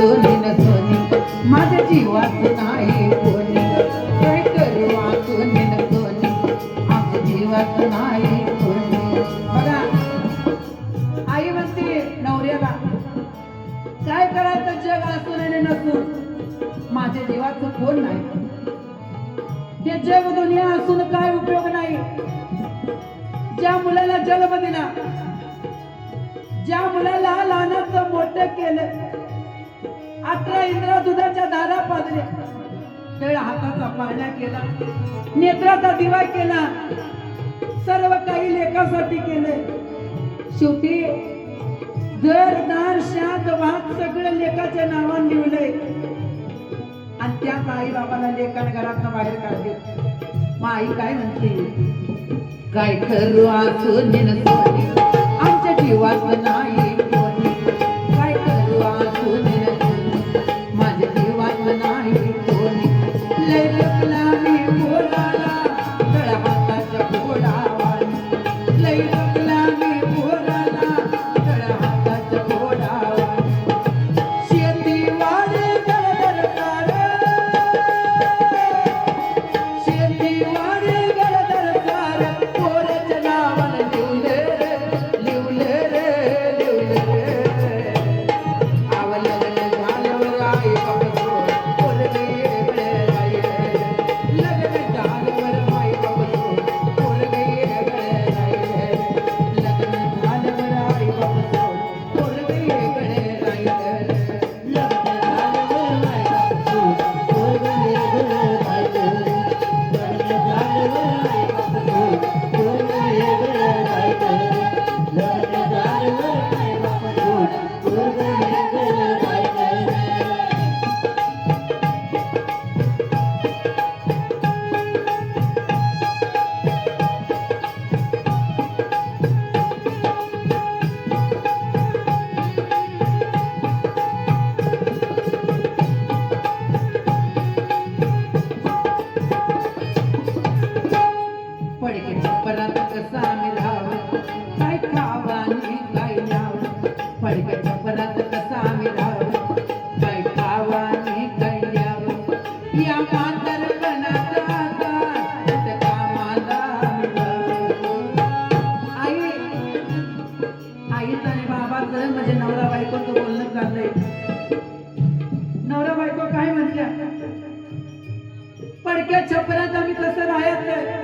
Sony न Sony माझ्या जीवात नाही कोणी काय करू सोनी न सोनी आमच्या जीवात नाही कोणी बघा आई म्हणते नवऱ्याला काय करायचं जग असून आणि नसून माझ्या जीवाचं कोण नाही हे जग दुनिया असून काय उपयोग नाही ज्या मुलाला जन्म दिला ज्या मुलाला लहानाचं मोठं केलं 18 इंद्रा दुधाच्या धारा पाजल्या त्याला हाताचा पाळणा केला नेत्राचा दिवा केला सर्व काही लेखासाठी केले शेवटी घरदार शांत भात सगळं लेखाच्या नावाने लिहिलंय आणि त्याच आई बाबाला लेखाने घरातनं बाहेर काढले मग आई काय म्हणते काय करू असून सोनी आमच्या जीवात नाही कोणी काय करू असून सोनी माझ्या जीवात नाही कोणी लय रकला मी बोलाला तळ हाताच्या घोडावानी लय रकला मी बोलाला तळ हाताच्या घोडावानी शेती वाडे गरदरकार शेती वाडे गरदरकार पोराच्या नावानं लिवले लिवले लिवले आवं लग्न झाल्यावर आई बाबा पोरगी वेगळे राहिले लग्न झाल्यावर आई बाबा पोरगी वेगळे राहिले लग्न झाल्यावर आई बाबा पोरगी वेगळे राहिले लग्न झाल्यावर आई बाबा पोरगी वेगळे राहिले लग्न झाल्यावर आई बाबा पोरगी वेगळे राहिले लग्न झाल्यावर आई बाबा पोरगी वेगळे राहिले पडके छपरात कसा आम्ही राहावं काय खावानी काय न्यावं पडके छपरात कसा आम्ही राहावं काय खावानी काय न्यावं या म्हातारपणात आता कुठं कामाला मिळावं आई आईचं आणि बाबाचं म्हणजे नवरा बायकोचं बोलणं चाललंय नवरा बायको काय म्हणत्या पडक्या छपरात आम्ही कसं राहायचं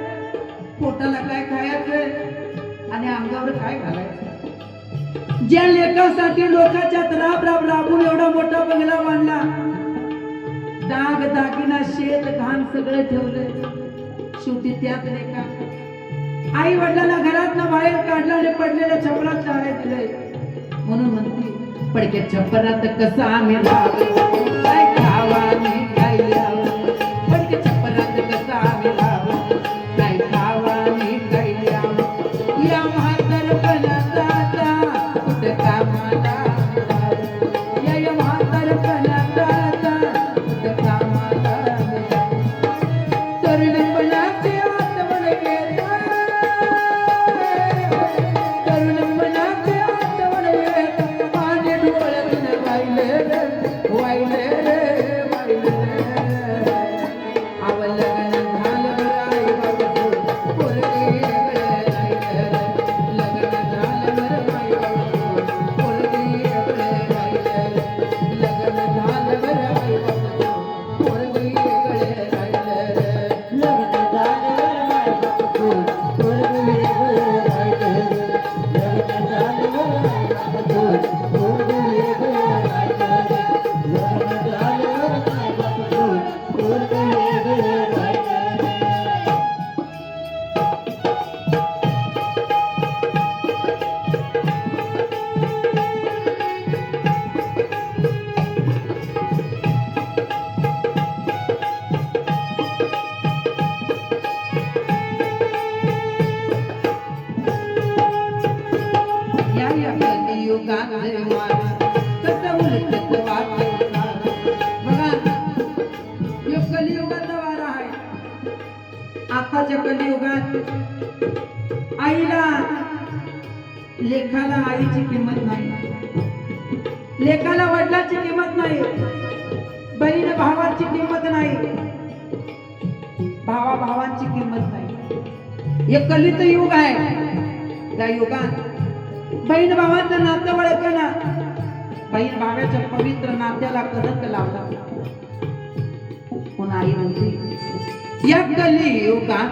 पोटाला काय खायचं आणि अंगावर काय घालायचं ज्या लेखासाठी लोकांच्या राब राब राबून एवढा मोठा बंगला बांधला दाग दागिना शेत घाण सगळं ठेवलं शेवटी त्यात लेखा आई वडिलांना घरातनं बाहेर काढलं आणि पडलेल्या छपरात जाळे दिले म्हणून म्हणते पडक्या छपरात कसं आम्ही राहावं काय खावानी काय लिहावं पडक्या छपरात कसं आम्ही राहावं काय खावानी काय लिहावं या म्हातारपणात आता कुठं कामाला मिळावं या म्हातारपणात आता कुठं कामाला मिळावं तरुणपणाची आठवण येतं तरुणपणाची आठवण येतं पाणी डोळ्यातून वाहिले वाहिले वाहिले आवं लग्न झाल्यावर आई बाबा पोरगी वेगळे राहिले लग्न झाल्यावर आई बाबा पोरगी वेगळे राहिले लग्न झाल्यावर आई बाबा पोरगी वेगळे राहिले लग्न झाल्यावर आई बाबा पोरगी वेगळे राहिले लग्न झाल्यावर आई बाबा पोरगी वेगळे राहिले लग्न झाल्यावर आई बाबा पोरगी वेगळे राहिले या कलियुगात मार कसं उलटत वाटणार बघा यो कलियुगाचा वारा आहे आताच्या कलियुगात आईला लेखाला आईची किंमत नाही लेकाला वडिलांची किंमत नाही, बहीण भावाची किंमत नाही, भावा भावांची किंमत नाही. हे कलित युग आहे. त्या युगात बहीण भावाचं नातं वळखना, बहीण भावाच्या पवित्र नात्याला कलंक लावला. पुन्हा आई म्हणते या कलियुगात